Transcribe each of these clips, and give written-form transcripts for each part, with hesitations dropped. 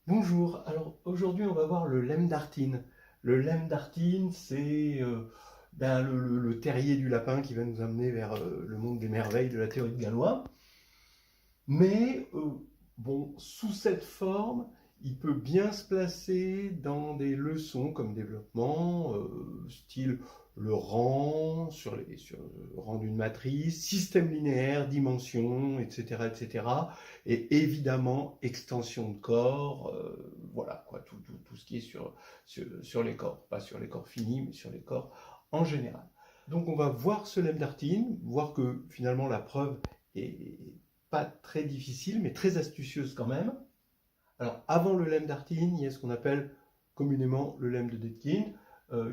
Bonjour, alors aujourd'hui on va voir le lemme d'Artine. Le lemme d'Artine, c'est le terrier du lapin qui va nous amener vers le monde des merveilles de la théorie de Galois. Mais bon, sous cette forme, il peut bien se placer dans des leçons comme développement, style le rang, sur le rang d'une matrice, système linéaire, dimension, etc., etc. Et évidemment, extension de corps, voilà, quoi, tout ce qui est sur les corps. Pas sur les corps finis, mais sur les corps en général. Donc on va voir ce lemme d'Artine, voir que finalement la preuve est pas très difficile, mais très astucieuse quand même. Alors, avant le lemme d'Artine, il y a ce qu'on appelle communément le lemme de Dedekind,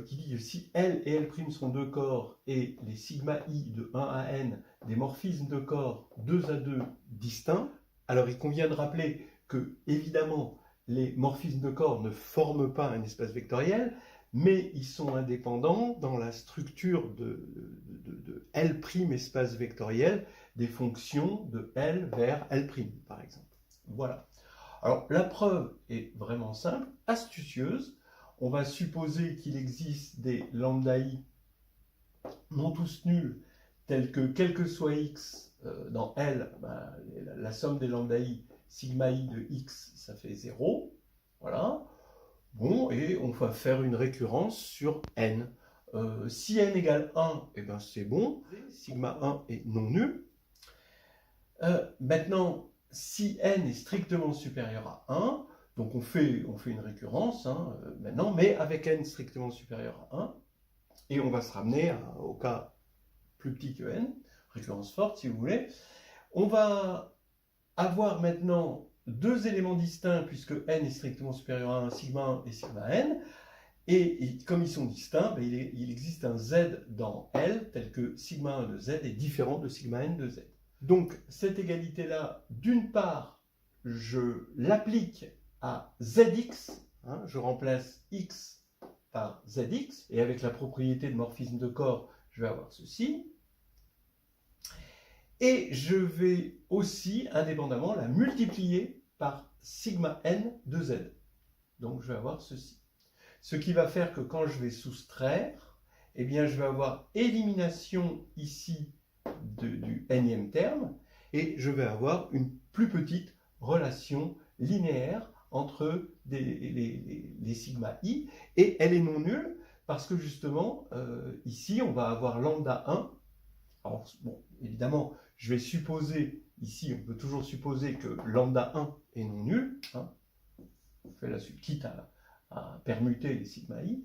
qui dit que si L et L' sont deux corps et les sigma i de 1 à n des morphismes de corps 2 à 2 distincts, alors il convient de rappeler que, évidemment, les morphismes de corps ne forment pas un espace vectoriel, mais ils sont indépendants dans la structure de L' espace vectoriel des fonctions de L vers L', par exemple. Voilà. Alors, la preuve est vraiment simple, astucieuse. On va supposer qu'il existe des lambda i non tous nuls, tels que quel que soit x dans L, la somme des lambda i, sigma i de x, ça fait 0. Voilà. Bon, et on va faire une récurrence sur n. Si n égale 1, eh ben c'est bon. Sigma 1 est non nul. Maintenant, si n est strictement supérieur à 1, donc on fait une récurrence maintenant, mais avec n strictement supérieur à 1, et on va se ramener au cas plus petit que n, récurrence forte si vous voulez. On va avoir maintenant deux éléments distincts puisque n est strictement supérieur à 1, sigma 1 et sigma n, et comme ils sont distincts, il existe un z dans L tel que sigma 1 de z est différent de sigma n de z. Donc cette égalité-là, d'une part, je l'applique à zx, je remplace x par zx, et avec la propriété de morphisme de corps, je vais avoir ceci. Et je vais aussi, indépendamment, la multiplier par sigma n de z. Donc je vais avoir ceci. Ce qui va faire que quand je vais soustraire, eh bien je vais avoir élimination ici du nème terme, et je vais avoir une plus petite relation linéaire entre les sigma i, et elle est non nulle, parce que justement, ici, on va avoir lambda 1. Alors, bon, évidemment, je vais supposer, ici, on peut toujours supposer que lambda 1 est non nul. On fait la suite, quitte à permuter les sigma i.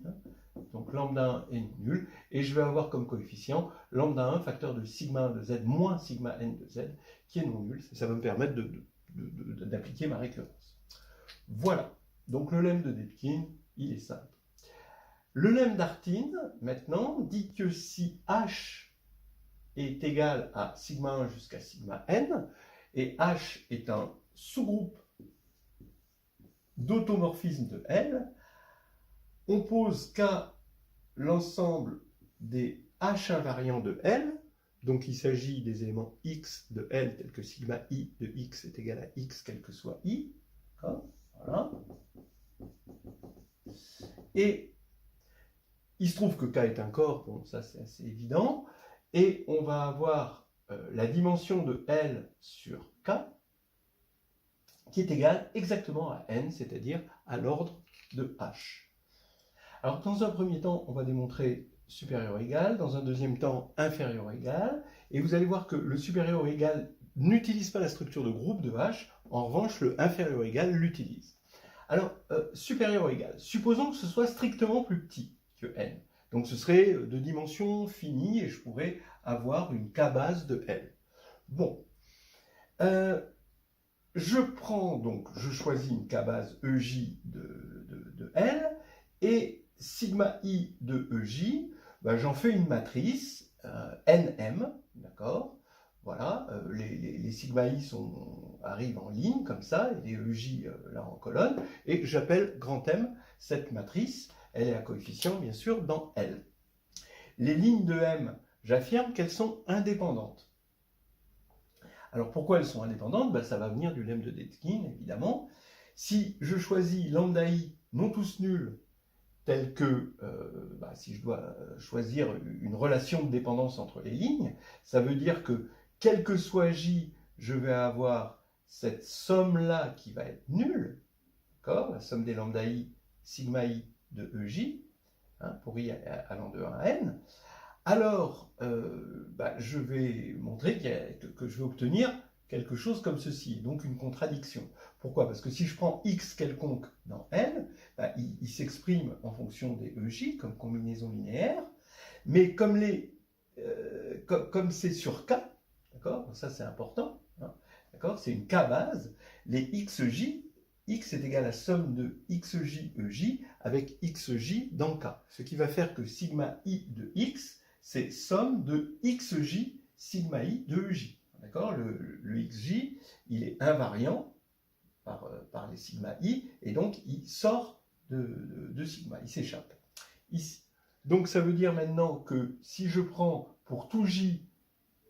Donc lambda 1 est non nul, et je vais avoir comme coefficient lambda 1 facteur de sigma 1 de z moins sigma n de z, qui est non nul. Ça va me permettre d'appliquer ma récurrence. Voilà, donc le lemme de Dedekind, il est simple. Le lemme d'Artine, maintenant, dit que si h est égal à sigma 1 jusqu'à sigma n, et h est un sous-groupe d'automorphisme de L, on pose K l'ensemble des H invariants de L, donc il s'agit des éléments X de L tels que sigma I de X est égal à X quel que soit I, voilà. Et il se trouve que K est un corps, bon ça c'est assez évident, et on va avoir la dimension de L sur K qui est égale exactement à N, c'est-à-dire à l'ordre de H. Alors, dans un premier temps, on va démontrer supérieur ou égal, dans un deuxième temps, inférieur ou égal, et vous allez voir que le supérieur ou égal n'utilise pas la structure de groupe de H, en revanche, le inférieur ou égal l'utilise. Alors, supérieur ou égal, supposons que ce soit strictement plus petit que n, donc ce serait de dimension finie, et je pourrais avoir une K base de L. Bon, je choisis une K base EJ de L, et sigma i de EJ, j'en fais une matrice nm, d'accord. Voilà, les sigma i arrivent en ligne comme ça, et les EJ là en colonne, et j'appelle grand M cette matrice. Elle est à coefficient bien sûr dans L. Les lignes de M, j'affirme qu'elles sont indépendantes. Alors pourquoi elles sont indépendantes? Ça va venir du lemme de Dedekind évidemment. Si je choisis lambda i non tous nuls, tel que si je dois choisir une relation de dépendance entre les lignes, ça veut dire que quel que soit j, je vais avoir cette somme-là qui va être nulle, d'accord, la somme des lambda i, sigma i de ej, pour i allant de 1 à n, alors je vais montrer que je vais obtenir quelque chose comme ceci, donc une contradiction. Pourquoi? Parce que si je prends x quelconque dans n, il s'exprime en fonction des ej comme combinaison linéaire, mais comme c'est sur k, d'accord, ça c'est important, d'accord, c'est une k base, les xj, x est égal à la somme de xj ej avec xj dans k, ce qui va faire que sigma i de x, c'est somme de xj sigma i de ej. D'accord, le xj, il est invariant par les sigma i, et donc il sort de sigma, il s'échappe ici. Donc ça veut dire maintenant que si je prends pour tout j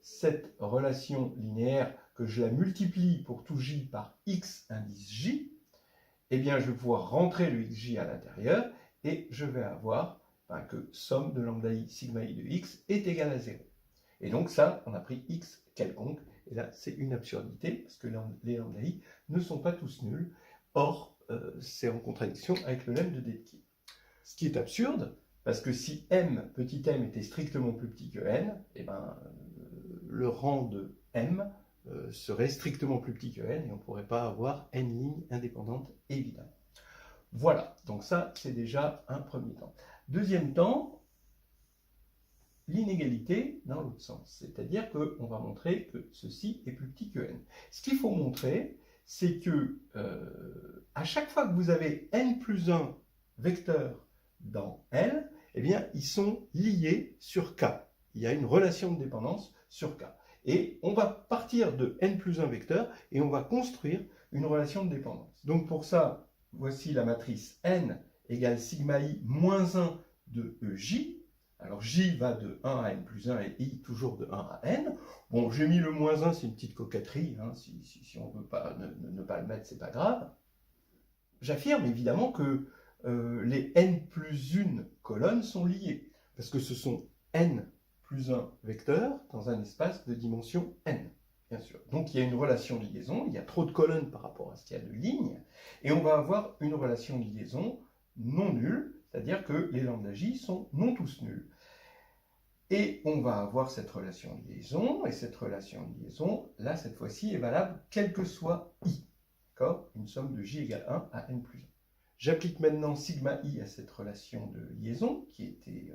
cette relation linéaire, que je la multiplie pour tout j par x indice j, eh bien je vais pouvoir rentrer le xj à l'intérieur, et je vais avoir que somme de lambda i sigma i de x est égale à 0. Et donc ça, on a pris x quelconque, et là c'est une absurdité, parce que les lambda i ne sont pas tous nuls, or c'est en contradiction avec le lemme de Dedekind. Ce qui est absurde, parce que si m, petit m, était strictement plus petit que n, eh le rang de m serait strictement plus petit que n, et on ne pourrait pas avoir n lignes indépendantes, évidemment. Voilà, donc ça c'est déjà un premier temps. Deuxième temps, l'inégalité dans l'autre sens, c'est-à-dire qu'on va montrer que ceci est plus petit que n. Ce qu'il faut montrer, c'est que à chaque fois que vous avez n plus 1 vecteurs dans L, eh bien, ils sont liés sur K. Il y a une relation de dépendance sur K. Et on va partir de n plus 1 vecteurs et on va construire une relation de dépendance. Donc pour ça, voici la matrice n égale sigma i moins 1 de ej. Alors j va de 1 à n plus 1 et i toujours de 1 à n. Bon, j'ai mis le moins 1, c'est une petite coquetterie, si on ne veut pas ne pas le mettre, c'est pas grave. J'affirme évidemment que les n plus 1 colonnes sont liées, parce que ce sont n plus 1 vecteurs dans un espace de dimension n, bien sûr. Donc il y a une relation de liaison, il y a trop de colonnes par rapport à ce qu'il y a de lignes, et on va avoir une relation de liaison non nulle, c'est-à-dire que les lambda j sont non tous nuls. Et on va avoir cette relation de liaison, et cette relation de liaison, là, cette fois-ci, est valable quel que soit i. D'accord? Une somme de j égale 1 à n plus 1. J'applique maintenant sigma i à cette relation de liaison, qui était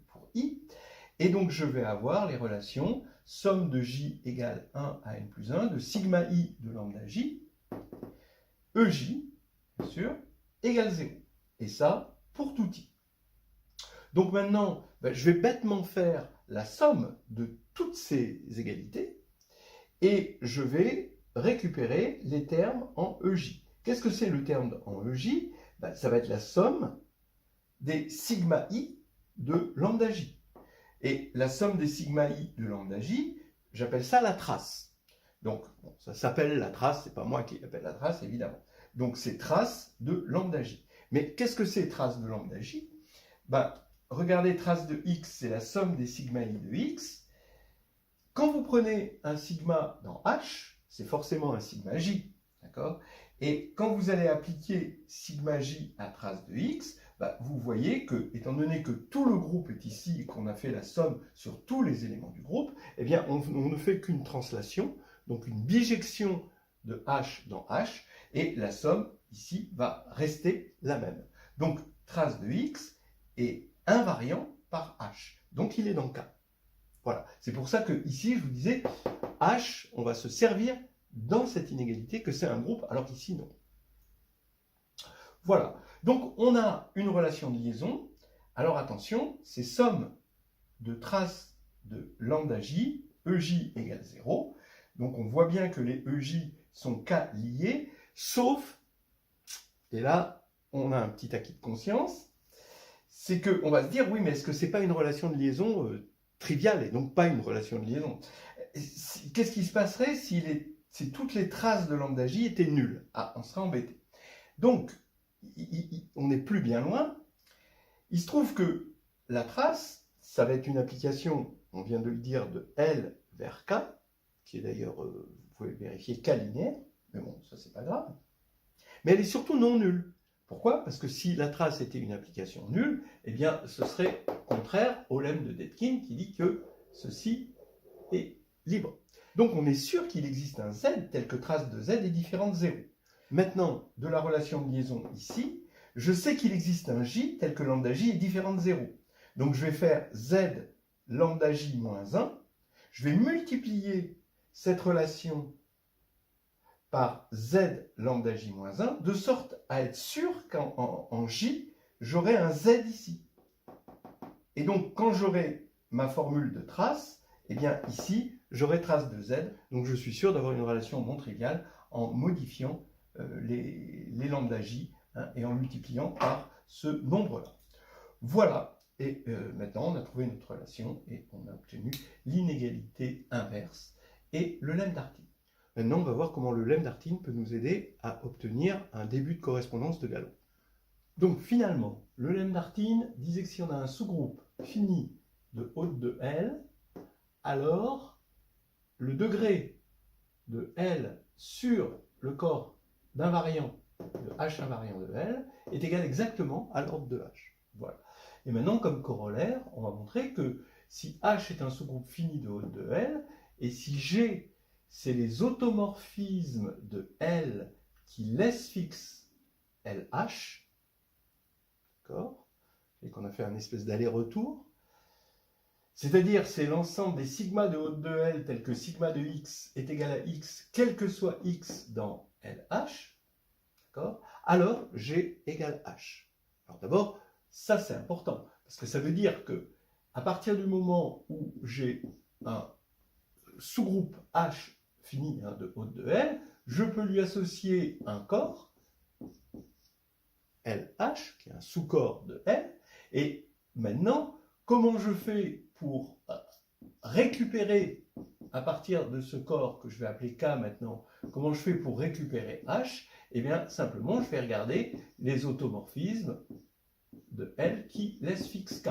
pour i, et donc je vais avoir les relations somme de j égale 1 à n plus 1 de sigma i de lambda j, ej, bien sûr, égale 0. Et ça, pour tout i. Donc maintenant, je vais bêtement faire la somme de toutes ces égalités et je vais récupérer les termes en ej. Qu'est-ce que c'est le terme en ej? Ça va être la somme des sigma i de lambda j. Et la somme des sigma i de lambda j, j'appelle ça la trace. Donc, bon, ça s'appelle la trace, c'est pas moi qui l'appelle la trace, évidemment. Donc, c'est trace de lambda j. Mais qu'est-ce que c'est trace de lambda j? Regardez, trace de x, c'est la somme des sigma i de x. Quand vous prenez un sigma dans H, c'est forcément un sigma j, d'accord? Et quand vous allez appliquer sigma j à trace de x, vous voyez que, étant donné que tout le groupe est ici et qu'on a fait la somme sur tous les éléments du groupe, eh bien, on ne fait qu'une translation, donc une bijection de H dans H, et la somme, ici, va rester la même. Donc, trace de x est invariant par H. Donc, il est dans K. Voilà. C'est pour ça que ici, je vous disais, H, on va se servir dans cette inégalité que c'est un groupe, alors qu'ici, non. Voilà. Donc, on a une relation de liaison. Alors, attention, c'est somme de traces de lambda j, ej égale 0. Donc, on voit bien que les ej sont K liés, sauf, et là, on a un petit acquis de conscience, c'est qu'on va se dire, oui, mais est-ce que ce n'est pas une relation de liaison triviale et donc pas une relation de liaison? Qu'est-ce qui se passerait s'il est si toutes les traces de lambda j étaient nulles. Ah, on sera embêté. Donc, on n'est plus bien loin. Il se trouve que la trace, ça va être une application, on vient de le dire, de L vers K, qui est d'ailleurs, vous pouvez vérifier, K linéaire, mais bon, ça c'est pas grave. Mais elle est surtout non nulle. Pourquoi? Parce que si la trace était une application nulle, eh bien, ce serait contraire au lemme de Dedekind qui dit que ceci est libre. Donc, on est sûr qu'il existe un Z tel que trace de Z est différente de 0. Maintenant, de la relation de liaison ici, je sais qu'il existe un J tel que lambda J est différent de 0. Donc, je vais faire Z lambda J moins 1. Je vais multiplier cette relation par Z lambda J moins 1, de sorte à être sûr qu'en J, j'aurai un Z ici. Et donc, quand j'aurai ma formule de trace, eh bien ici, j'aurai trace de Z. Donc, je suis sûr d'avoir une relation non triviale en modifiant les lambda J et en multipliant par ce nombre-là. Voilà. Et maintenant, on a trouvé notre relation et on a obtenu l'inégalité inverse et le lemme d'Artin. Maintenant, on va voir comment le lemme d'Artin peut nous aider à obtenir un début de correspondance de Galois. Donc finalement, le lemme d'Artin disait que si on a un sous-groupe fini de haute de L, alors le degré de L sur le corps d'invariant de H invariant de L est égal exactement à l'ordre de H. Voilà. Et maintenant, comme corollaire, on va montrer que si H est un sous-groupe fini de haute de L, et si G c'est les automorphismes de L qui laissent fixe LH, d'accord, et qu'on a fait un espèce d'aller-retour, c'est-à-dire c'est l'ensemble des sigma de haute de L tel que sigma de x est égal à x, quel que soit x dans LH, d'accord, alors G égale H. Alors d'abord, ça c'est important, parce que ça veut dire que à partir du moment où j'ai un sous-groupe H fini de haute de L, je peux lui associer un corps, LH, qui est un sous-corps de L, et maintenant, comment je fais pour récupérer, à partir de ce corps que je vais appeler K maintenant, comment je fais pour récupérer H? Eh bien, simplement, je vais regarder les automorphismes de L qui laissent fixe K.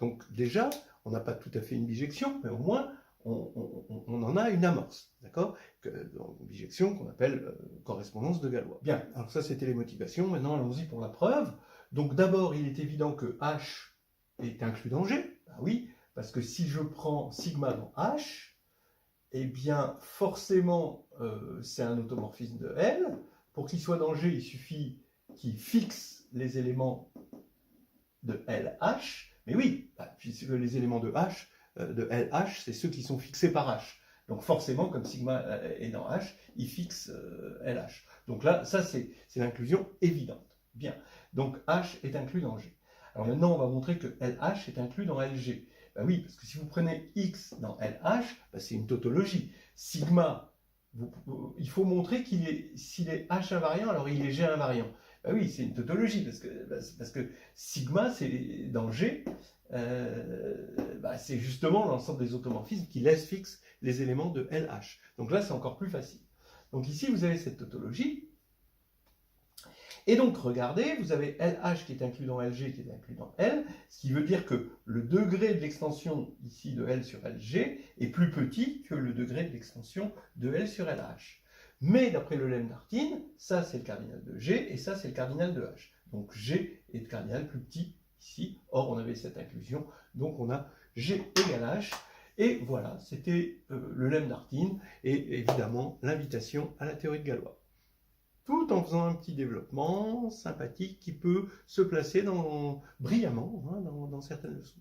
Donc déjà, on n'a pas tout à fait une bijection, mais au moins, on en a une amorce, d'accord? Une bijection qu'on appelle correspondance de Galois. Bien, alors ça c'était les motivations, maintenant allons-y pour la preuve. Donc d'abord, il est évident que H est inclus dans G. Ben oui, parce que si je prends sigma dans H, eh bien forcément c'est un automorphisme de L. Pour qu'il soit dans G, il suffit qu'il fixe les éléments de LH. Mais oui, puisque les éléments de H, de LH, c'est ceux qui sont fixés par H. Donc forcément, comme sigma est dans H, il fixe LH. Donc là, ça c'est l'inclusion évidente. Bien, donc H est inclus dans G. Alors maintenant, on va montrer que LH est inclus dans LG. Ben oui, parce que si vous prenez X dans LH, ben c'est une tautologie. Sigma, il faut montrer qu'il est, s'il est H invariant, alors il est G invariant. Ben oui, c'est une tautologie, parce que sigma, c'est dans G, c'est justement l'ensemble des automorphismes qui laissent fixe les éléments de LH. Donc là, c'est encore plus facile. Donc ici, vous avez cette tautologie. Et donc, regardez, vous avez LH qui est inclus dans LG, qui est inclus dans L, ce qui veut dire que le degré de l'extension ici de L sur LG est plus petit que le degré de l'extension de L sur LH. Mais d'après le lemme d'Artin, ça c'est le cardinal de G et ça c'est le cardinal de H. Donc G est le cardinal plus petit ici. Or, on avait cette inclusion, donc on a G égale H. Et voilà, c'était le lemme d'Artin et évidemment l'invitation à la théorie de Galois. Tout en faisant un petit développement sympathique qui peut se placer brillamment dans certaines leçons.